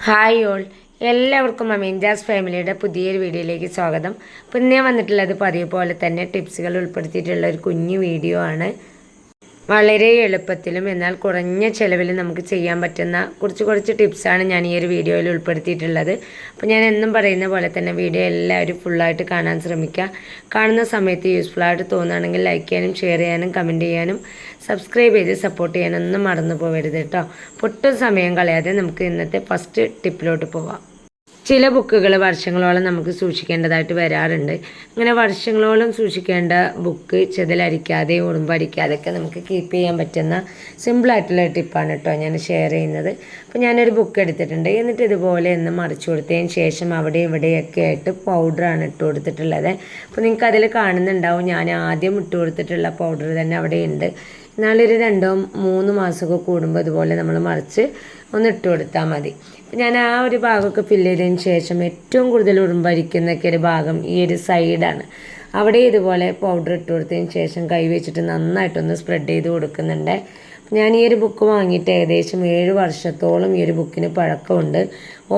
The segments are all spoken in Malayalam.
ഹായ് ഓൾ, എല്ലാവർക്കും അമീൻജാസ് ഫാമിലിയുടെ പുതിയൊരു വീഡിയോയിലേക്ക് സ്വാഗതം. അപ്പോൾ ഇന്ന് ഞാൻ വന്നിട്ടുള്ളത് പതിവ് പോലെ തന്നെ ടിപ്സുകൾ ഉൾപ്പെടുത്തിയിട്ടുള്ള ഒരു കുഞ്ഞു വീഡിയോ ആണ്. വളരെ എളുപ്പത്തിലും എന്നാൽ കുറഞ്ഞ ചിലവിലും നമുക്ക് ചെയ്യാൻ പറ്റുന്ന കുറച്ച് ടിപ്സാണ് ഞാൻ ഈ ഒരു വീഡിയോയിൽ ഉൾപ്പെടുത്തിയിട്ടുള്ളത്. അപ്പോൾ ഞാൻ എന്നും പറയുന്ന പോലെ തന്നെ വീഡിയോ എല്ലാവരും ഫുള്ളായിട്ട് കാണാൻ ശ്രമിക്കുക. കാണുന്ന സമയത്ത് യൂസ്ഫുള്ളായിട്ട് തോന്നുകയാണെങ്കിൽ ലൈക്ക് ചെയ്യാനും ഷെയർ ചെയ്യാനും കമൻറ്റ് ചെയ്യാനും സബ്സ്ക്രൈബ് ചെയ്ത് സപ്പോർട്ട് ചെയ്യാനൊന്നും മറന്നു പോകരുത് കേട്ടോ. ഒട്ടും സമയം കളയാതെ നമുക്ക് ഇന്നത്തെ ഫസ്റ്റ് ടിപ്പിലോട്ട് പോവാം. ചില ബുക്കുകൾ വർഷങ്ങളോളം നമുക്ക് സൂക്ഷിക്കേണ്ടതായിട്ട് വരാറുണ്ട്. അങ്ങനെ വർഷങ്ങളോളം സൂക്ഷിക്കേണ്ട ബുക്ക് ചെതലരിക്കാതെ ഉറുമ്പരിക്കാതെയൊക്കെ നമുക്ക് കീപ്പ് ചെയ്യാൻ പറ്റുന്ന സിമ്പിളായിട്ടുള്ള ടിപ്പാണ് കേട്ടോ ഞാൻ ഷെയർ ചെയ്യുന്നത്. അപ്പോൾ ഞാനൊരു ബുക്ക് എടുത്തിട്ടുണ്ട്. എന്നിട്ട് ഇതുപോലെ ഒന്ന് മറിച്ചു കൊടുത്തതിന് ശേഷം അവിടെ ഇവിടെയൊക്കെ ആയിട്ട് പൗഡറാണ് ഇട്ട് കൊടുത്തിട്ടുള്ളത്. അപ്പോൾ നിങ്ങൾക്ക് അതിൽ കാണുന്നുണ്ടാവും ഞാൻ ആദ്യം ഇട്ട് കൊടുത്തിട്ടുള്ള പൗഡർ തന്നെ അവിടെ ഉണ്ട്. എന്നാലൊരു 2-3 മാസമൊക്കെ കൂടുമ്പോൾ ഇതുപോലെ നമ്മൾ മറിച്ച് ഒന്ന് ഇട്ട് കൊടുത്താൽ മതി. ഞാൻ ആ ഒരു ഭാഗമൊക്കെ ഫില്ല് ചെയ്തതിന് ശേഷം ഏറ്റവും കൂടുതൽ ഉറുമ്പരിക്കുന്നൊക്കെ ഒരു ഭാഗം ഈ ഒരു സൈഡാണ്. അവിടെ ഇതുപോലെ പൗഡർ ഇട്ട് കൊടുത്തതിന് ശേഷം കൈ വെച്ചിട്ട് നന്നായിട്ടൊന്ന് സ്പ്രെഡ് ചെയ്ത് കൊടുക്കുന്നുണ്ട്. ഞാൻ ഈ ഒരു ബുക്ക് വാങ്ങിയിട്ട് ഏകദേശം 7 വർഷത്തോളം ഈ ഒരു ബുക്കിന് പഴക്കമുണ്ട്.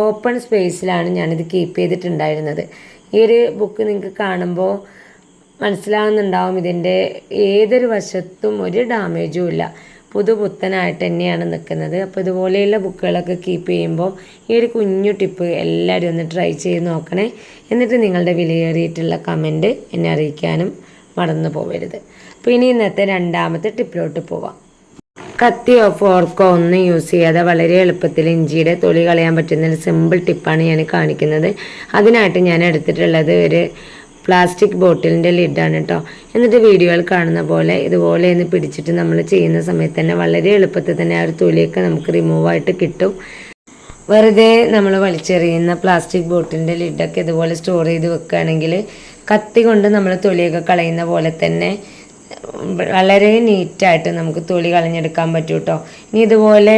ഓപ്പൺ സ്പേസിലാണ് ഞാനിത് കീപ്പ് ചെയ്തിട്ടുണ്ടായിരുന്നത്. ഈ ഒരു ബുക്ക് നിങ്ങൾക്ക് കാണുമ്പോൾ മനസ്സിലാകുന്നുണ്ടാവും, ഇതിൻ്റെ ഏതൊരു വശത്തും ഒരു ഡാമേജും ഇല്ല, പുതുപുത്തനായിട്ട് തന്നെയാണ് നിൽക്കുന്നത്. അപ്പോൾ ഇതുപോലെയുള്ള ബുക്കുകളൊക്കെ കീപ്പ് ചെയ്യുമ്പോൾ ഈ ഒരു കുഞ്ഞു ടിപ്പ് എല്ലാവരും ഒന്ന് ട്രൈ ചെയ്ത് നോക്കണേ. എന്നിട്ട് നിങ്ങളുടെ വിലയേറിയിട്ടുള്ള കമൻറ്റ് എന്നെ അറിയിക്കാനും മറന്നു പോകരുത്. അപ്പോൾ ഇനി ഇന്നത്തെ രണ്ടാമത്തെ ടിപ്പിലോട്ട് പോവാം. കത്തിയോ ഫോർക്കോ ഒന്നും യൂസ് ചെയ്യാതെ വളരെ എളുപ്പത്തിൽ ഇഞ്ചിയുടെ തൊലി കളയാൻ പറ്റുന്ന ഒരു സിമ്പിൾ ടിപ്പാണ് ഞാൻ കാണിക്കുന്നത്. അതിനായിട്ട് ഞാൻ എടുത്തിട്ടുള്ളത് ഒരു പ്ലാസ്റ്റിക് ബോട്ടിലിൻ്റെ ലിഡാണ് കേട്ടോ. എന്നിട്ട് വീഡിയോയിൽ കാണുന്ന പോലെ ഇതുപോലെ ഒന്ന് പിടിച്ചിട്ട് നമ്മൾ ചെയ്യുന്ന സമയത്ത് തന്നെ വളരെ എളുപ്പത്തിൽ തന്നെ ആ ഒരു തൊലിയൊക്കെ നമുക്ക് റിമൂവായിട്ട് കിട്ടും. വെറുതെ നമ്മൾ വലിച്ചെറിയുന്ന പ്ലാസ്റ്റിക് ബോട്ടിലിൻ്റെ ലിഡൊക്കെ ഇതുപോലെ സ്റ്റോർ ചെയ്ത് വെക്കുകയാണെങ്കിൽ കത്തി കൊണ്ട് നമ്മൾ തൊലിയൊക്കെ കളയുന്ന പോലെ തന്നെ വളരെ നീറ്റായിട്ട് നമുക്ക് തൊലി കളഞ്ഞെടുക്കാൻ പറ്റും കേട്ടോ. ഇനി ഇതുപോലെ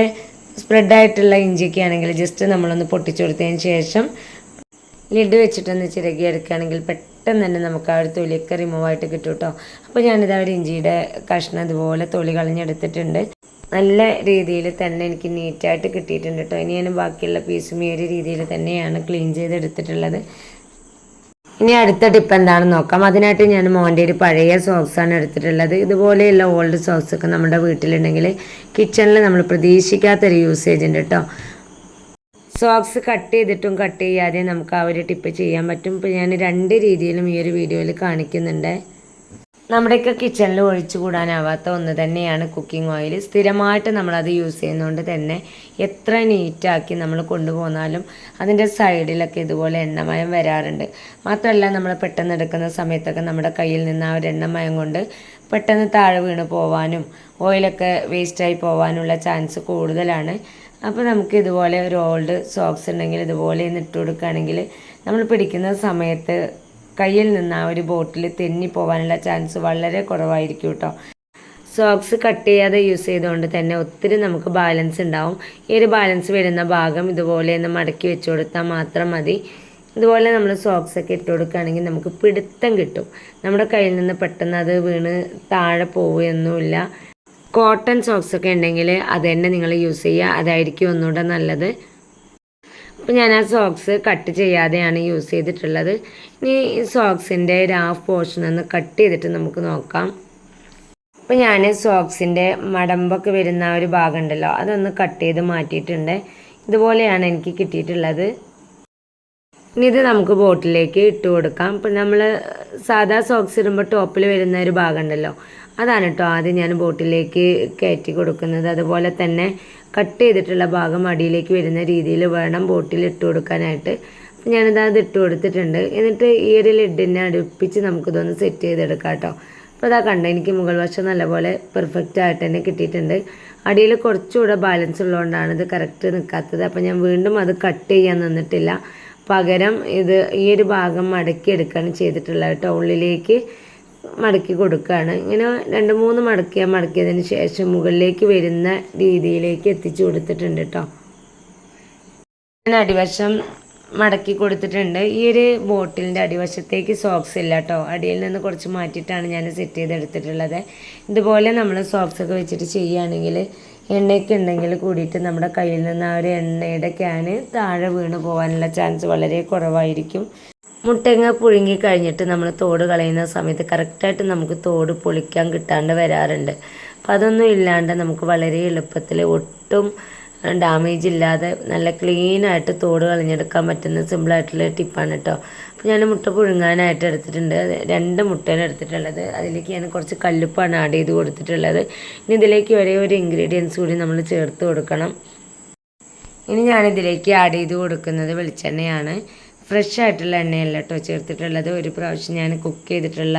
സ്പ്രെഡായിട്ടുള്ള ഇഞ്ചിയൊക്കെ ആണെങ്കിൽ ജസ്റ്റ് നമ്മളൊന്ന് പൊട്ടിച്ചു കൊടുത്തതിന് ശേഷം ലിഡ് വെച്ചിട്ടൊന്ന് ചിരകി എടുക്കുകയാണെങ്കിൽ പെട്ടെന്ന് തന്നെ നമുക്ക് ആ ഒരു തൊലിയൊക്കെ റിമൂവായിട്ട് കിട്ടും കേട്ടോ. അപ്പോൾ ഞാനിതാ ഒരു ഇഞ്ചിയുടെ കഷ്ണം ഇതുപോലെ തൊലി കളഞ്ഞെടുത്തിട്ടുണ്ട്. നല്ല രീതിയിൽ തന്നെ എനിക്ക് നീറ്റായിട്ട് കിട്ടിയിട്ടുണ്ട് കേട്ടോ. ഇനി ഞാൻ ബാക്കിയുള്ള പീസും ഈ ഒരു രീതിയിൽ തന്നെയാണ് ക്ലീൻ ചെയ്തെടുത്തിട്ടുള്ളത്. ഇനി അടുത്ത ടിപ്പ് എന്താണെന്ന് നോക്കാം. അതിനായിട്ട് ഞാൻ മോൻ്റെ ഒരു പഴയ സോക്സാണ് എടുത്തിട്ടുള്ളത്. ഇതുപോലെയുള്ള ഓൾഡ് സോക്സൊക്കെ നമ്മുടെ വീട്ടിലുണ്ടെങ്കിൽ കിച്ചണിൽ നമ്മൾ പ്രതീക്ഷിക്കാത്തൊരു യൂസേജ് ഉണ്ട് കേട്ടോ. സോക്സ് കട്ട് ചെയ്തിട്ടും കട്ട് ചെയ്യാതെ നമുക്ക് ആ ഒരു ടിപ്പ് ചെയ്യാൻ പറ്റും. ഇപ്പോൾ ഞാൻ 2 രീതിയിലും ഈ ഒരു വീഡിയോയിൽ കാണിക്കുന്നുണ്ട്. നമ്മുടെയൊക്കെ കിച്ചണിൽ ഒഴിച്ചു കൂടാനാവാത്ത ഒന്ന് തന്നെയാണ് കുക്കിംഗ് ഓയിൽ. സ്ഥിരമായിട്ട് നമ്മളത് യൂസ് ചെയ്യുന്നതുകൊണ്ട് തന്നെ എത്ര നീറ്റാക്കി നമ്മൾ കൊണ്ടുപോകുന്നാലും അതിൻ്റെ സൈഡിലൊക്കെ ഇതുപോലെ എണ്ണമയം വരാറുണ്ട്. മാത്രമല്ല നമ്മൾ പെട്ടെന്ന് എടുക്കുന്ന സമയത്തൊക്കെ നമ്മുടെ കയ്യിൽ നിന്ന് ആ ഒരു എണ്ണമയം കൊണ്ട് പെട്ടെന്ന് താഴെ വീണ് പോവാനും ഓയിലൊക്കെ വേസ്റ്റായി പോകാനുള്ള ചാൻസ് കൂടുതലാണ്. അപ്പോൾ നമുക്ക് ഇതുപോലെ ഒരു ഓൾഡ് സോക്സ് ഉണ്ടെങ്കിൽ ഇതുപോലെ ഇട്ട് കൊടുക്കുകയാണെങ്കിൽ നമ്മൾ പിടിക്കുന്ന സമയത്ത് കയ്യിൽ നിന്ന് ആ ഒരു ബോട്ടിൽ തെന്നി പോകാനുള്ള ചാൻസ് വളരെ കുറവായിരിക്കും കേട്ടോ. സോക്സ് കട്ട് ചെയ്യാതെ യൂസ് ചെയ്തുകൊണ്ട് തന്നെ ഒത്തിരി നമുക്ക് ബാലൻസ് ഉണ്ടാവും. ഈ ഒരു ബാലൻസ് വരുന്ന ഭാഗം ഇതുപോലെ ഒന്ന് മടക്കി വെച്ച് കൊടുത്താൽ മാത്രം മതി. ഇതുപോലെ നമ്മൾ സോക്സൊക്കെ ഇട്ട് കൊടുക്കുകയാണെങ്കിൽ നമുക്ക് പിടുത്തം കിട്ടും. നമ്മുടെ കയ്യിൽ നിന്ന് പെട്ടെന്ന് അത് വീണ് താഴെ പോവുകയൊന്നുമില്ല. കോട്ടൺ സോക്സൊക്കെ ഉണ്ടെങ്കിൽ അത് തന്നെ നിങ്ങൾ യൂസ് ചെയ്യുക, അതായിരിക്കും ഒന്നുകൂടെ നല്ലത്. അപ്പോൾ ഞാൻ ആ സോക്സ് കട്ട് ചെയ്യാതെയാണ് യൂസ് ചെയ്തിട്ടുള്ളത്. ഇനി ഈ സോക്സിൻ്റെ ഒരു ഹാഫ് പോർഷൻ ഒന്ന് കട്ട് ചെയ്തിട്ട് നമുക്ക് നോക്കാം. അപ്പോൾ ഞാൻ സോക്സിൻ്റെ മടമ്പൊക്കെ വരുന്ന ഒരു ഭാഗം ഉണ്ടല്ലോ അതൊന്ന് കട്ട് ചെയ്ത് മാറ്റിയിട്ടുണ്ട്. ഇതുപോലെയാണ് എനിക്ക് കിട്ടിയിട്ടുള്ളത്. ഇനി ഇത് നമുക്ക് ബോട്ടിലേക്ക് ഇട്ട് കൊടുക്കാം. ഇപ്പം നമ്മൾ സാധാ സോക്സ് ഇടുമ്പോൾ ടോപ്പിൽ വരുന്ന ഒരു ഭാഗം ഉണ്ടല്ലോ അതാണ് കേട്ടോ ആദ്യം ഞാൻ ബോട്ടിലേക്ക് കയറ്റി കൊടുക്കുന്നത്. അതുപോലെ തന്നെ കട്ട് ചെയ്തിട്ടുള്ള ഭാഗം അടിയിലേക്ക് വരുന്ന രീതിയിൽ വേണം ബോട്ടിൽ ഇട്ട് കൊടുക്കാനായിട്ട്. അപ്പം ഞാനിത് ഇട്ട് കൊടുത്തിട്ടുണ്ട്. എന്നിട്ട് ഈ ഒരു ലിഡിനെ അടുപ്പിച്ച് നമുക്കിതൊന്ന് സെറ്റ് ചെയ്തെടുക്കാം കേട്ടോ. അപ്പോൾ അതാ കണ്ട എനിക്ക് മുകൾ വശം നല്ലപോലെ പെർഫെക്റ്റ് ആയിട്ട് തന്നെ കിട്ടിയിട്ടുണ്ട്. അടിയിൽ കുറച്ചുകൂടെ ബാലൻസ് ഉള്ളതുകൊണ്ടാണ് ഇത് കറക്റ്റ് നിൽക്കാത്തത്. അപ്പോൾ ഞാൻ വീണ്ടും അത് കട്ട് ചെയ്യാൻ നിന്നിട്ടില്ല. പകരം ഈ ഒരു ഭാഗം മടക്കി എടുക്കുകയാണ് ചെയ്തിട്ടുള്ളത് കേട്ടോ. ഉള്ളിലേക്ക് മടക്കി കൊടുക്കുകയാണ്. ഇങ്ങനെ 2-3 മടക്കിയതിന് ശേഷം മുകളിലേക്ക് വരുന്ന രീതിയിലേക്ക് എത്തിച്ചു കൊടുത്തിട്ടുണ്ട് കേട്ടോ. ഞാൻ അടിവശം മടക്കി കൊടുത്തിട്ടുണ്ട്. ഈ ഒരു ബോട്ടിലിൻ്റെ അടിവശത്തേക്ക് സോക്സ് ഇല്ല കേട്ടോ, അടിയിൽ നിന്ന് കുറച്ച് മാറ്റിയിട്ടാണ് ഞാൻ സെറ്റ് ചെയ്തെടുത്തിട്ടുള്ളത്. ഇതുപോലെ നമ്മൾ സോക്സൊക്കെ വെച്ചിട്ട് ചെയ്യുകയാണെങ്കിൽ എണ്ണയൊക്കെ ഉണ്ടെങ്കിൽ കൂടിയിട്ട് നമ്മുടെ കയ്യിൽ നിന്ന് ആ ഒരു എണ്ണയുടെ ക്യാന് താഴെ വീണ് പോകാനുള്ള ചാൻസ് വളരെ കുറവായിരിക്കും. മുട്ടങ്ങ പുഴുങ്ങി കഴിഞ്ഞിട്ട് നമ്മൾ തോട് കളയുന്ന സമയത്ത് കറക്റ്റായിട്ട് നമുക്ക് തോട് പൊളിക്കാൻ കിട്ടാണ്ട് വരാറുണ്ട്. അപ്പം അതൊന്നും ഇല്ലാണ്ട് നമുക്ക് വളരെ എളുപ്പത്തിൽ ഒട്ടും ഡാമേജ് ഇല്ലാതെ നല്ല ക്ലീനായിട്ട് തോട് കളഞ്ഞെടുക്കാൻ പറ്റുന്ന സിമ്പിളായിട്ടുള്ള ടിപ്പാണ് കേട്ടോ. അപ്പോൾ ഞാൻ മുട്ട പുഴുങ്ങാനായിട്ട് എടുത്തിട്ടുണ്ട്. 2 മുട്ടയാണ് എടുത്തിട്ടുള്ളത്. അതിലേക്ക് ഞാൻ കുറച്ച് കല്ലുപ്പാണ് ആഡ് ചെയ്ത് കൊടുത്തിട്ടുള്ളത്. ഇനി ഇതിലേക്ക് ഒരേ ഒരു ഇൻഗ്രീഡിയൻസ് കൂടി നമ്മൾ ചേർത്ത് കൊടുക്കണം. ഇനി ഞാനിതിലേക്ക് ആഡ് ചെയ്ത് കൊടുക്കുന്നത് വെളിച്ചെണ്ണയാണ്. ഫ്രഷ് ആയിട്ടുള്ള എണ്ണയല്ല കേട്ടോ ചേർത്തിട്ടുള്ളത്. ഒരു പ്രാവശ്യം ഞാൻ കുക്ക് ചെയ്തിട്ടുള്ള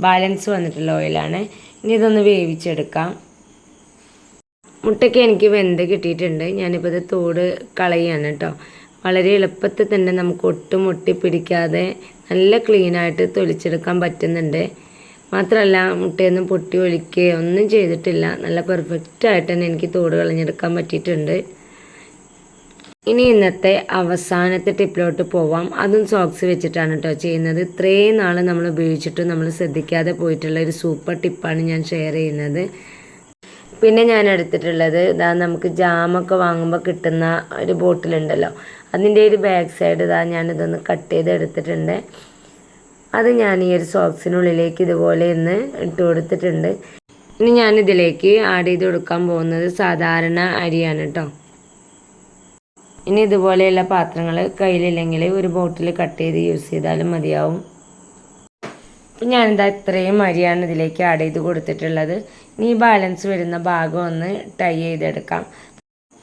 ബാലൻസ് വന്നിട്ടുള്ള ഓയിലാണ്. ഇനി ഇതൊന്ന് വേവിച്ചെടുക്കാം. മുട്ടയ്ക്ക് എനിക്ക് വെന്ത് കിട്ടിയിട്ടുണ്ട്. ഞാനിപ്പോൾ ഇത് തോട് കളയാണ് കേട്ടോ. വളരെ എളുപ്പത്തിൽ തന്നെ നമുക്ക് ഒട്ടും ഒട്ടിപ്പിടിക്കാതെ നല്ല ക്ലീനായിട്ട് തൊലിച്ചെടുക്കാൻ പറ്റുന്നുണ്ട്. മാത്രമല്ല മുട്ടയൊന്നും പൊട്ടി ഒലിക്കുകയോ ഒന്നും ചെയ്തിട്ടില്ല. നല്ല പെർഫെക്റ്റായിട്ട് തന്നെ എനിക്ക് തോട് കളഞ്ഞെടുക്കാൻ പറ്റിയിട്ടുണ്ട്. ഇനി ഇന്നത്തെ അവസാനത്തെ ടിപ്പിലോട്ട് പോവാം. അതും സോക്സ് വെച്ചിട്ടാണ് കേട്ടോ ചെയ്യുന്നത്. ഇത്രയും നാൾ നമ്മൾ ഉപയോഗിച്ചിട്ടും നമ്മൾ ശ്രദ്ധിക്കാതെ പോയിട്ടുള്ള ഒരു സൂപ്പർ ടിപ്പാണ് ഞാൻ ഷെയർ ചെയ്യുന്നത്. പിന്നെ ഞാൻ എടുത്തിട്ടുള്ളത് ഇതാ, നമുക്ക് ജാമൊക്കെ വാങ്ങുമ്പോൾ കിട്ടുന്ന ഒരു ബോട്ടിലുണ്ടല്ലോ, അതിൻ്റെ ഒരു ബാക്ക് സൈഡ് ഇതാ ഞാനിതൊന്ന് കട്ട് ചെയ്ത് എടുത്തിട്ടുണ്ട്. അത് ഞാൻ ഈ ഒരു സോക്സിനുള്ളിലേക്ക് ഇതുപോലെ ഒന്ന് ഇട്ട് കൊടുത്തിട്ടുണ്ട്. ഇനി ഞാനിതിലേക്ക് ആഡ് ചെയ്ത് കൊടുക്കാൻ പോകുന്നത് സാധാരണ അരിയാണ് കേട്ടോ. ഇനി ഇതുപോലെയുള്ള പാത്രങ്ങൾ കയ്യിലില്ലെങ്കിൽ ഒരു ബോട്ടിൽ കട്ട് ചെയ്ത് യൂസ് ചെയ്താലും മതിയാവും. അപ്പം ഞാനിതാ ഇത്രയും അരിയാണ് ഇതിലേക്ക് ആഡ് ചെയ്ത് കൊടുത്തിട്ടുള്ളത്. ഇനി ബാലൻസ് വരുന്ന ഭാഗം ഒന്ന് ടൈ ചെയ്തെടുക്കാം.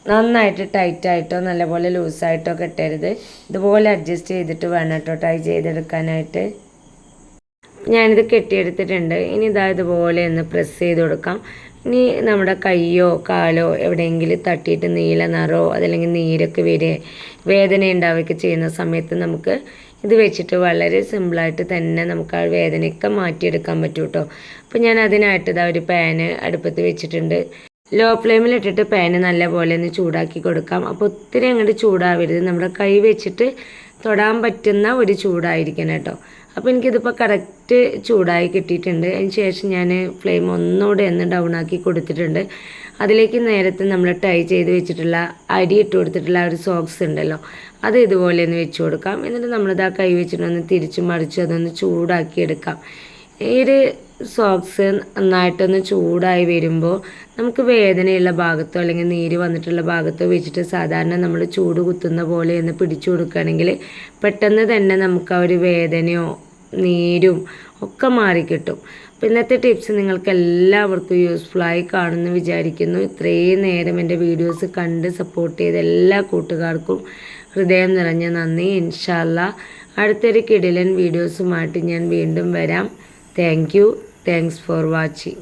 നന്നായിട്ട് ടൈറ്റായിട്ടോ നല്ലപോലെ ലൂസായിട്ടോ കെട്ടരുത്. ഇതുപോലെ അഡ്ജസ്റ്റ് ചെയ്തിട്ട് വേണം കേട്ടോ ടൈ ചെയ്തെടുക്കാനായിട്ട്. ഞാനിത് കെട്ടിയെടുത്തിട്ടുണ്ട്. ഇനി ഇതാ ഇതുപോലെ ഒന്ന് പ്രസ് ചെയ്ത് കൊടുക്കാം. ഇനി നമ്മുടെ കയ്യോ കാലോ എവിടെയെങ്കിലും തട്ടിയിട്ട് നീല നിറോ അതല്ലെങ്കിൽ നീരൊക്കെ വേദന ഉണ്ടാവുകയൊക്കെ ചെയ്യുന്ന സമയത്ത് നമുക്ക് ഇത് വെച്ചിട്ട് വളരെ സിമ്പിളായിട്ട് തന്നെ നമുക്ക് ആ വേദനയൊക്കെ മാറ്റിയെടുക്കാൻ പറ്റും കേട്ടോ. അപ്പോൾ ഞാൻ അതിനായിട്ട് ഇതാ ഒരു പാന് അടുപ്പത്ത് വെച്ചിട്ടുണ്ട്. ലോ ഫ്ലെയിമിലിട്ടിട്ട് പാന് നല്ലപോലെ ഒന്ന് ചൂടാക്കി കൊടുക്കാം. അപ്പോൾ ഒത്തിരി അങ്ങോട്ട് ചൂടാവരുത്, നമ്മുടെ കൈ വെച്ചിട്ട് തൊടാൻ പറ്റുന്ന ഒരു ചൂടായിരിക്കണം കേട്ടോ. അപ്പോൾ എനിക്കിതിപ്പോൾ കറക്റ്റ് ചൂടായി കിട്ടിയിട്ടുണ്ട്. അതിന് ശേഷം ഞാൻ ഫ്ലെയിം ഒന്നുകൂടെ ഒന്ന് ഡൗൺ ആക്കി കൊടുത്തിട്ടുണ്ട്. അതിലേക്ക് നേരത്തെ നമ്മൾ ടൈ ചെയ്ത് വെച്ചിട്ടുള്ള അരി ഇട്ട് കൊടുത്തിട്ടുള്ള ഒരു സോക്സ് ഉണ്ടല്ലോ, അത് ഇതുപോലെ ഒന്ന് വെച്ച് കൊടുക്കാം. എന്നിട്ട് നമ്മളിത് ആ കൈ വെച്ചിട്ടൊന്ന് തിരിച്ചു മറിച്ച് അതൊന്ന് ചൂടാക്കി എടുക്കാം. ഈ ഒരു സോക്സ് നന്നായിട്ടൊന്ന് ചൂടായി വരുമ്പോൾ നമുക്ക് വേദനയുള്ള ഭാഗത്തോ അല്ലെങ്കിൽ നീര് വന്നിട്ടുള്ള ഭാഗത്തോ വെച്ചിട്ട് സാധാരണ നമ്മൾ ചൂട് കുത്തുന്ന പോലെ ഒന്ന് പിടിച്ചു കൊടുക്കുകയാണെങ്കിൽ പെട്ടെന്ന് തന്നെ നമുക്ക് ആ ഒരു വേദനയോ നീരും ഒക്കെ മാറിക്കിട്ടും. അപ്പോൾ ഇന്നത്തെ ടിപ്സ് നിങ്ങൾക്ക് എല്ലാവർക്കും യൂസ്ഫുള്ളായി കാണുമെന്ന് വിചാരിക്കുന്നു. ഇത്രയും നേരം എൻ്റെ വീഡിയോസ് കണ്ട് സപ്പോർട്ട് ചെയ്ത എല്ലാ കൂട്ടുകാർക്കും ഹൃദയം നിറഞ്ഞ നന്ദി. ഇൻഷാ അല്ലാഹ് അടുത്തൊരു കിടിലൻ വീഡിയോസുമായിട്ട് ഞാൻ വീണ്ടും വരാം. Thank you. Thanks for watching.